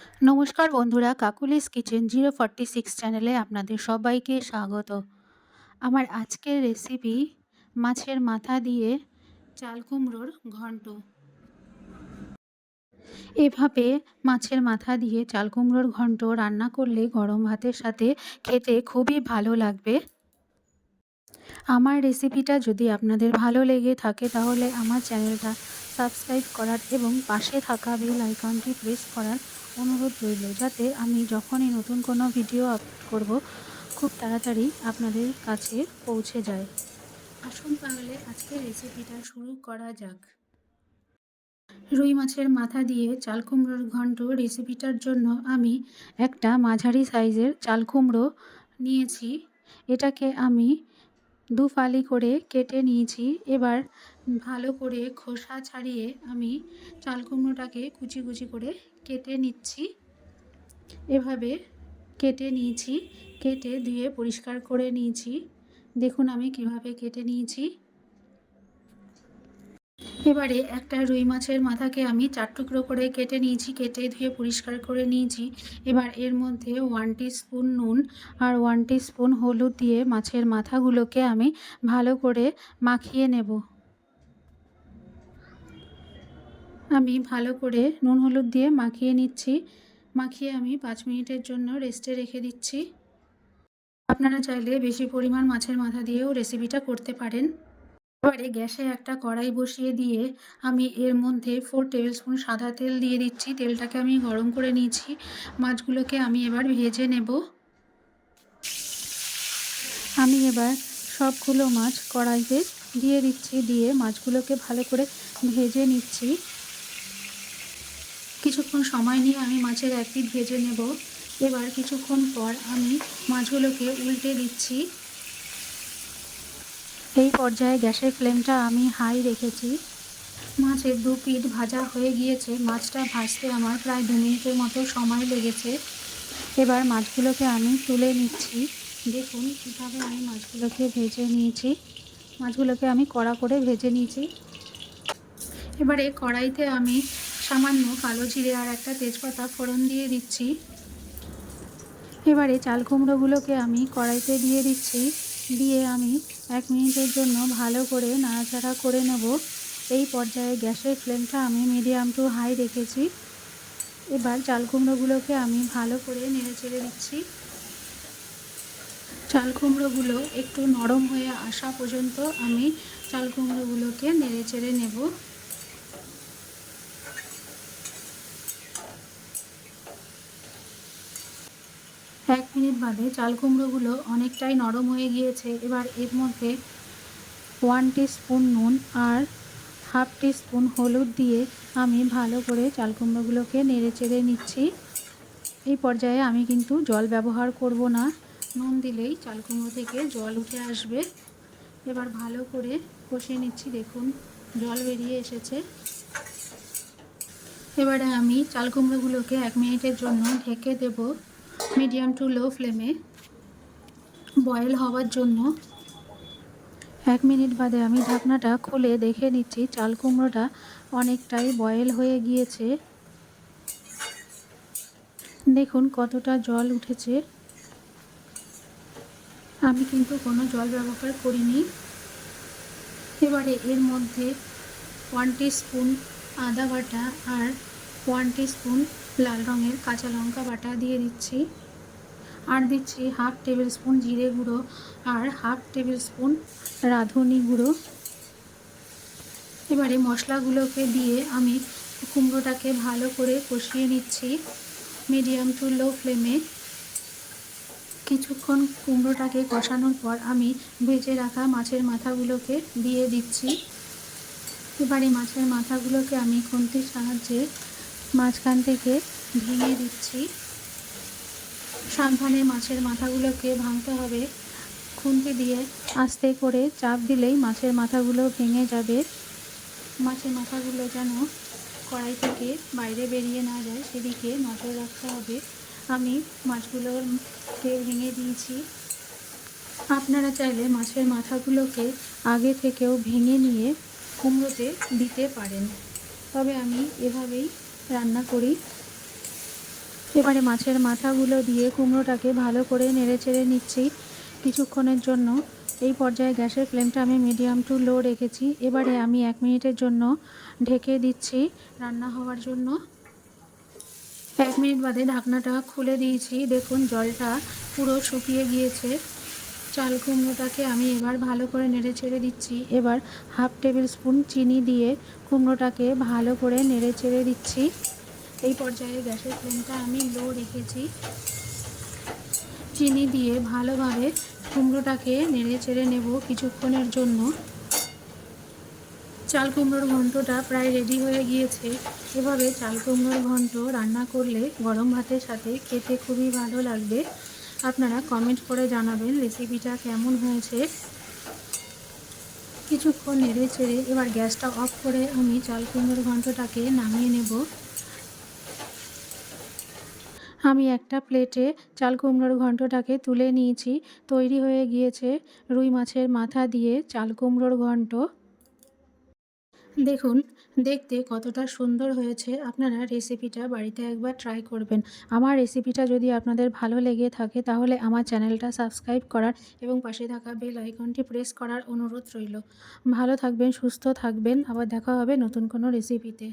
নমস্কার বন্ধুরা, Kokkalis kitchen 046 চ্যানেলে আপনাদের সবাইকে স্বাগত। আমার আজকের রেসিপি মাছের মাথা দিয়ে চাল কুমড়োর ঘন্ট। এভাবে মাছের মাথা দিয়ে চাল কুমড়োর ঘন্ট রান্না করলে গরম ভাতের সাথে খেতে খুবই ভালো লাগবে। আমার রেসিপিটা যদি আপনাদের ভালো লেগে থাকে তাহলে আমার চ্যানেলটা সাবস্ক্রাইব করার এবং পাশে থাকা বেল আইকনটি প্রেস করার অনুরোধ রইল, যাতে আমি যখনই নতুন কোনো ভিডিও আপলোড করব খুব তাড়াতাড়ি আপনাদের কাছে পৌঁছে যায়। আসুন তাহলে আজকের রেসিপিটা শুরু করা যাক। রুই মাছের মাথা দিয়ে চাল কুমড়োর ঘন্ট রেসিপিটার জন্য আমি একটা মাঝারি সাইজের চাল কুমড়ো নিয়েছি। এটাকে আমি দু ফালি করে কেটে নিয়েছি। এবার ভালো করে খোসা ছাড়িয়ে আমি চাল কুমড়োটাকে কুচি কুচি করে কেটে নিচ্ছি। এভাবে কেটে নিয়েছি, কেটে ধুয়ে পরিষ্কার করে নিয়েছি। দেখুন আমি কিভাবে কেটে নিয়েছি। এবারে একটা রুই মাছের মাথাকে আমি 4 টুকরো করে কেটে নিয়েছি, কেটে ধুয়ে পরিষ্কার করে নিয়েছি। এবার এর মধ্যে 1 টিস্পুন নুন আর 1 টিস্পুন হলুদ দিয়ে মাছের মাথাগুলোকে আমি ভালো করে মাখিয়ে নেব। আমি ভালো করে নুন হলুদ দিয়ে মাখিয়ে নিচ্ছি। মাখিয়ে আমি 5 মিনিটের জন্য রেস্টে রেখে দিচ্ছি। আপনারা চাইলে বেশি পরিমাণ মাছের মাথা দিয়েও রেসিপিটা করতে পারেন। এবারে গ্যাসে একটা কড়াই বসিয়ে দিয়ে আমি এর মধ্যে 4 টেবিল স্পুন সাদা তেল দিয়ে দিচ্ছি। তেলটাকে আমি গরম করে নিয়েছি। মাছগুলোকে আমি এবার ভেজে নেব। আমি এবার সবগুলো মাছ কড়াইতে দিয়ে দিচ্ছি, দিয়ে মাছগুলোকে ভালো করে ভেজে নিচ্ছি। কিছুক্ষণ সময় নিয়ে আমি মাছের এক পিঠ ভেজে নেব। এবার কিছুক্ষণ পর আমি মাছগুলোকে উল্টে দিচ্ছি। এই পর্যায়ে গ্যাসের ফ্লেমটা আমি হাই রেখেছি। মাছের দু পিঠ ভাজা হয়ে গিয়েছে। মাছটা ভাজতে আমার প্রায় 2 মিনিটের মতো সময় লেগেছে। এবার মাছগুলোকে আমি তুলে নিচ্ছি। দেখুন কীভাবে আমি মাছগুলোকে ভেজে নিয়েছি। মাছগুলোকে আমি কড়া করে ভেজে নিয়েছি। এবারে কড়াইতে আমি সামান্য কালো জিরে আর একটা তেজপাতা ফোড়ন দিয়ে দিচ্ছি। এবারে চাল কুমড়োগুলোকে আমি কড়াইতে দিয়ে দিচ্ছি। দিয়ে আমি 1 মিনিটের জন্য ভালো করে নাড়াচাড়া করে নেব। এই পর্যায়ে গ্যাসের ফ্লেমটা আমি মিডিয়াম টু হাই রেখেছি। এবার চাল কুমড়োগুলোকে আমি ভালো করে নেড়েচেড়ে দিচ্ছি। চাল কুমড়োগুলো একটু নরম হয়ে আসা পর্যন্ত আমি চাল কুমড়োগুলোকে নেড়েচেড়ে নেব। এক মিনিট বাদে চাল কুমড়োগুলো অনেকটাই নরম হয়ে গিয়েছে। এবার এর মধ্যে 1 টিস্পুন নুন আর হাফ টিস্পুন হলুদ দিয়ে আমি ভালো করে চাল কুমড়োগুলোকে নেড়েচেড়ে নিচ্ছি। এই পর্যায়ে আমি কিন্তু জল ব্যবহার করব না। নুন দিলেই চাল কুমড়ো থেকে জল উঠে আসবে। এবার ভালো করে কষিয়ে নিচ্ছি। দেখুন জল বেরিয়ে এসেছে। এবারে আমি চাল কুমড়োগুলোকে 1 মিনিটের জন্য ঢেকে দেব মিডিয়াম টু লো ফ্লেমে বয়েল হওয়ার জন্য। 1 মিনিট বাদে আমি ঢাকনাটা খুলে দেখে নিচ্ছি চাল কুমড়োটা অনেকটাই বয়েল হয়ে গিয়েছে। দেখুন কতটা জল উঠেছে। আমি কিন্তু কোনো জল ব্যবহার করিনি। এবারে এর মধ্যে 1 টিস্পুন আদা বাটা আর 1 টিস্পুন লাল রঙের কাঁচা লঙ্কা বাটা দিয়ে দিচ্ছি। আর দিচ্ছি হাফ টেবিল স্পুন জিরে গুঁড়ো আর হাফ টেবিল স্পুন রাঁধুনি গুঁড়ো। এবারে মশলাগুলোকে দিয়ে আমি কুমড়োটাকে ভালো করে কষিয়ে নিচ্ছি মিডিয়াম টু লো ফ্লেমে। কিছুক্ষণ কুমড়োটাকে কষানোর পর আমি ভেজে রাখা মাছের মাথাগুলোকে দিয়ে দিচ্ছি। এবারে মাছের মাথাগুলোকে আমি খুন্তির সাহায্যে মাঝখান থেকে ভেঙে দিচ্ছি। সাবধানে মাছের মাথাগুলোকে ভাঙতে হবে। খুন্তি দিয়ে আস্তে করে চাপ দিলেই মাছের মাথাগুলো ভেঙে যাবে। মাছের মাথাগুলো যেন কড়াই থেকে বাইরে বেরিয়ে না যায় সেদিকে নজর রাখতে হবে। আমি মাছগুলোকে ভেঙে দিয়েছি। আপনারা চাইলে মাছের মাথাগুলোকে আগে থেকেও ভেঙে নিয়ে কুমড়োতে দিতে পারেন, তবে আমি এভাবেই রান্না করি। এবারে মাছের মাথাগুলো দিয়ে কুমড়োটাকে ভালো করে নেড়েচেড়ে নিচ্ছি কিছুক্ষণের জন্য। এই পর্যায়ে গ্যাসের ফ্লেমটা আমি মিডিয়াম টু লো রেখেছি। এবারে আমি 1 মিনিটের জন্য ঢেকে দিচ্ছি রান্না হওয়ার জন্য। 1 মিনিট বাদে ঢাকনাটা খুলে দিয়েছি। দেখুন জলটা পুরো শুকিয়ে গিয়েছে। চাল কুমড়োটাকে আমি এবার ভালো করে নেড়ে চেড়ে দিচ্ছি। এবার 1/2 টেবিল স্পুন চিনি দিয়ে কুমড়োটাকে ভালো করে নেড়ে চেড়ে দিচ্ছি। এই পর্যায়ে গ্যাসের ফ্লেমটা আমি লো রেখেছি। চিনি দিয়ে ভালোভাবে কুমড়োটাকে নেড়ে চেড়ে নেব কিছুক্ষণের জন্য। চাল কুমড়োর ঘন্টটা প্রায় রেডি হয়ে গিয়েছে। এভাবে চাল কুমড়োর ঘন্ট রান্না করলে গরম ভাতের সাথে খেতে খুবই ভালো লাগবে। আপনারা কমেন্ট করে জানাবেন রেসিপিটা কেমন হয়েছে। কিছুক্ষণ নেড়ে চেড়ে এবার গ্যাসটা অফ করে আমি চাল কুমড়োর ঘন্টটাকে নামিয়ে নেব। আমি একটা প্লেটে চাল কুমড়োর ঘন্টটাকে তুলে নিয়েছি। তৈরি হয়ে গিয়েছে রুই মাছের মাথা দিয়ে চাল কুমড়োর ঘন্ট। দেখুন দেখতে কতটা সুন্দর হয়েছে। আপনারা রেসিপিটা বাড়িতে একবার ট্রাই করবেন। আমার রেসিপিটা যদি আপনাদের ভালো লেগে থাকে তাহলে আমার চ্যানেলটা সাবস্ক্রাইব করার এবং পাশে থাকা বেল আইকনটি প্রেস করার অনুরোধ রইল। ভালো থাকবেন, সুস্থ থাকবেন। আবার দেখা হবে নতুন কোনো রেসিপিতে।